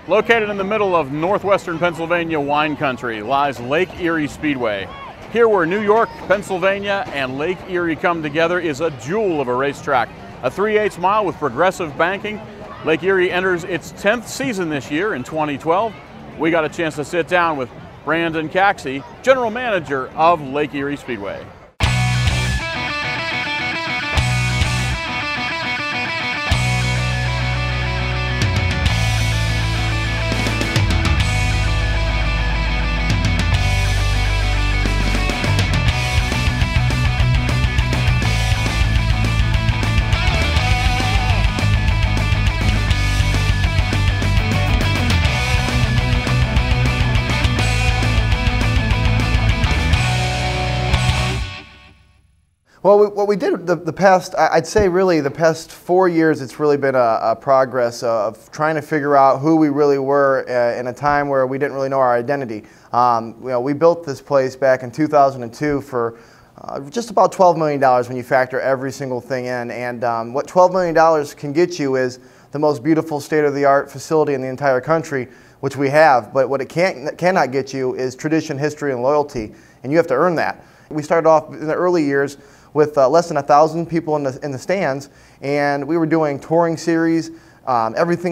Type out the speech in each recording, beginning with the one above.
Located in the middle of northwestern Pennsylvania wine country lies Lake Erie Speedway. Here where New York, Pennsylvania, and Lake Erie come together is a jewel of a racetrack. A 3/8 mile with progressive banking. Lake Erie enters its 10th season this year in 2012. We got a chance to sit down with Brandon Caxey, General Manager of Lake Erie Speedway. Well, what we did the past, I'd say really the past 4 years, it's really been a progress of trying to figure out who we really were in a time where we didn't really know our identity. We built this place back in 2002 for just about $12 million when you factor every single thing in. And what $12 million can get you is the most beautiful state-of-the-art facility in the entire country, which we have. But what it cannot get you is tradition, history, and loyalty, and you have to earn that. We started off in the early years with less than 1,000 people in the stands, and we were doing touring series,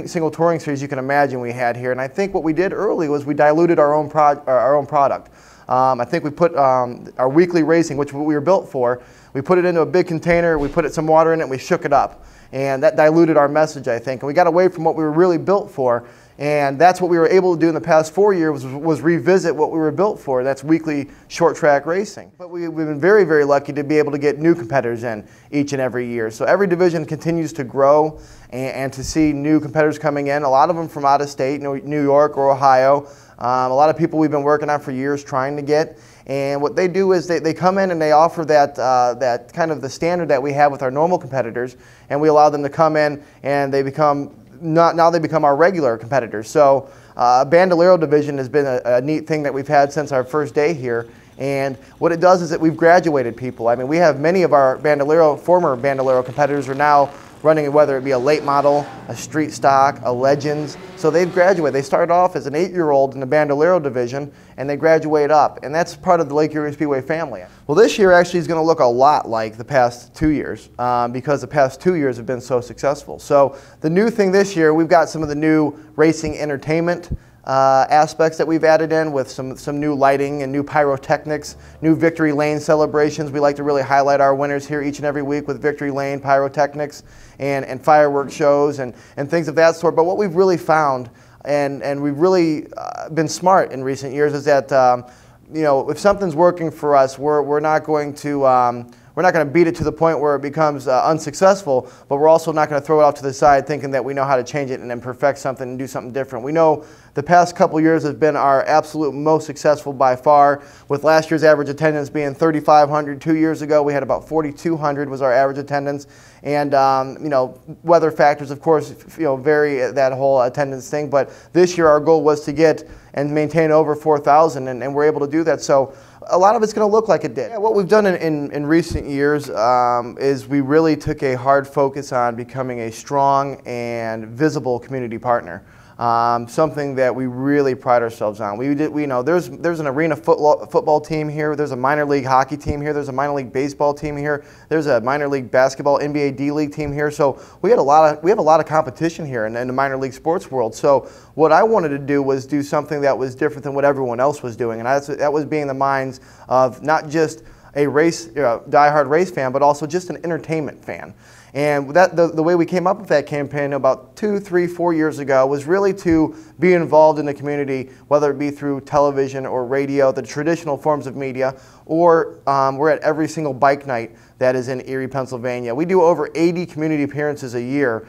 single touring series you can imagine we had here. And I think what we did early was we diluted our own product. I think we put our weekly racing, which we were built for, we put it into a big container, we put some water in it, and we shook it up. And that diluted our message, I think. And we got away from what we were really built for. And that's what we were able to do in the past 4 years was revisit what we were built for. That's weekly short track racing. But we've been very, very lucky to be able to get new competitors in each and every year. So every division continues to grow and to see new competitors coming in, a lot of them from out of state, New York or Ohio. A lot of people we've been working on for years trying to get. And what they do is they come in and they offer that kind of the standard that we have with our normal competitors, and we allow them to come in and they become now they become our regular competitors. So Bandolero division has been a neat thing that we've had since our first day here. And what it does is that we've graduated people. I mean, we have many of our former Bandolero competitors are now running, whether it be a late model, a street stock, a Legends. So they've graduated. They started off as an 8-year-old in the Bandolero division, and they graduate up. And that's part of the Lake Erie Speedway family. Well, this year actually is going to look a lot like the past 2 years because the past 2 years have been so successful. So the new thing this year, we've got some of the new racing entertainment aspects that we've added in with some new lighting and new pyrotechnics, new Victory Lane celebrations. We like to really highlight our winners here each and every week with Victory Lane pyrotechnics and fireworks shows and things of that sort. But what we've really found, and we've really been smart in recent years, is that if something's working for us, we're not going to beat it to the point where it becomes unsuccessful, but we're also not going to throw it off to the side thinking that we know how to change it and then perfect something and do something different. We know the past couple years has been our absolute most successful by far, with last year's average attendance being 3,500. 2 years ago, we had about 4,200 was our average attendance. And weather factors, of course, vary that whole attendance thing. But this year, our goal was to get and maintain over 4,000, and we're able to do that. So a lot of it's going to look like it did. Yeah, what we've done in recent years is we really took a hard focus on becoming a strong and visible community partner. Something that we really pride ourselves on. There's an arena football team here. There's a minor league hockey team here. There's a minor league baseball team here. There's a minor league basketball NBA D-League team here. So we have a lot of competition here in the minor league sports world. So what I wanted to do was do something that was different than what everyone else was doing, and that was being the minds of not just a diehard race fan, but also just an entertainment fan. And the way we came up with that campaign about 2, 3, 4 years ago was really to be involved in the community, whether it be through television or radio, the traditional forms of media, or we're at every single bike night that is in Erie, Pennsylvania. We do over 80 community appearances a year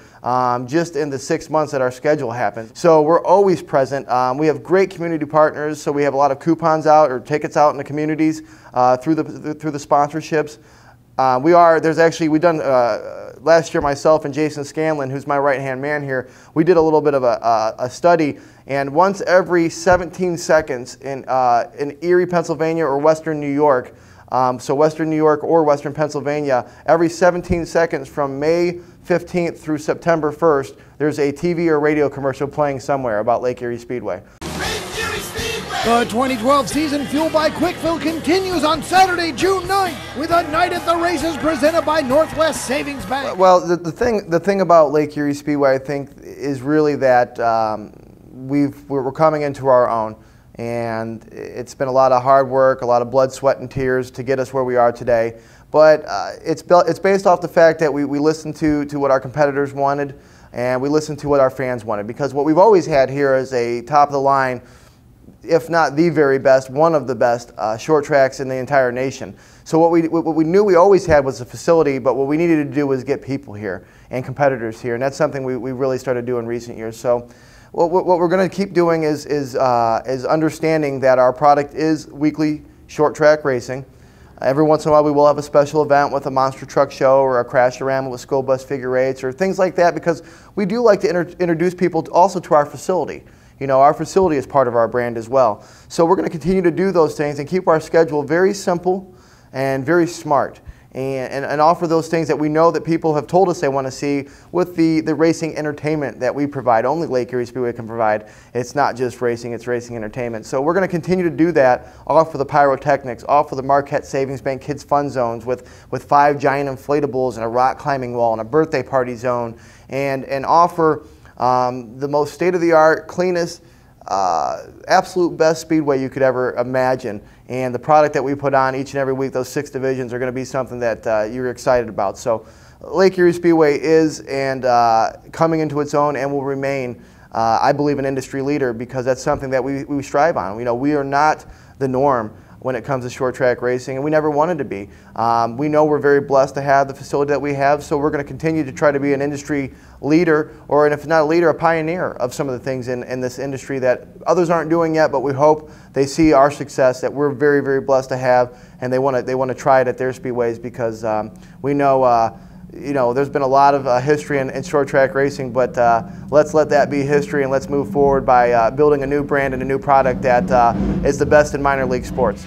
just in the 6 months that our schedule happens. So we're always present. We have great community partners, so we have a lot of coupons out or tickets out in the communities through the sponsorships. We've done, last year myself and Jason Scanlon, who's my right-hand man here, we did a little bit of a study, and once every 17 seconds in Erie, Pennsylvania or Western New York, So Western New York or Western Pennsylvania, every 17 seconds from May 15th through September 1st, there's a TV or radio commercial playing somewhere about Lake Erie Speedway. The 2012 season, fueled by Quick Fill, continues on Saturday, June 9th, with a night at the races presented by Northwest Savings Bank. Well, the thing about Lake Erie Speedway, I think, is really that we're coming into our own, and it's been a lot of hard work, a lot of blood, sweat, and tears to get us where we are today. But it's based off the fact that we listened to what our competitors wanted, and we listened to what our fans wanted. Because what we've always had here is a top of the line, if not the very best, one of the best short tracks in the entire nation. So what we knew we always had was a facility, but what we needed to do was get people here and competitors here, and that's something we really started doing in recent years. So what we're going to keep doing is understanding that our product is weekly short track racing. Every once in a while we will have a special event with a monster truck show or a crash-a-rama with school bus figure eights or things like that, because we do like to introduce people also to our facility. You know, our facility is part of our brand as well. So we're going to continue to do those things and keep our schedule very simple and very smart, and offer those things that we know that people have told us they want to see with the racing entertainment that we provide. Only Lake Erie Speedway can provide. It's not just racing, it's racing entertainment. So we're going to continue to do that, offer the pyrotechnics, offer the Marquette Savings Bank Kids Fun Zones with 5 giant inflatables and a rock climbing wall and a birthday party zone, and offer the most state-of-the-art, cleanest, absolute best speedway you could ever imagine. And the product that we put on each and every week, those 6 divisions, are going to be something that you're excited about. So Lake Erie Speedway is coming into its own and will remain, I believe, an industry leader, because that's something that we strive on. You know, we are not the norm when it comes to short track racing, and we never wanted to be. We know we're very blessed to have the facility that we have, so we're going to continue to try to be an industry leader, or if not a leader, a pioneer of some of the things in this industry that others aren't doing yet, but we hope they see our success that we're very, very blessed to have, and they want to try it at their speedways, because we know you know, there's been a lot of history in short track racing, but let's let that be history, and let's move forward by building a new brand and a new product that is the best in minor league sports.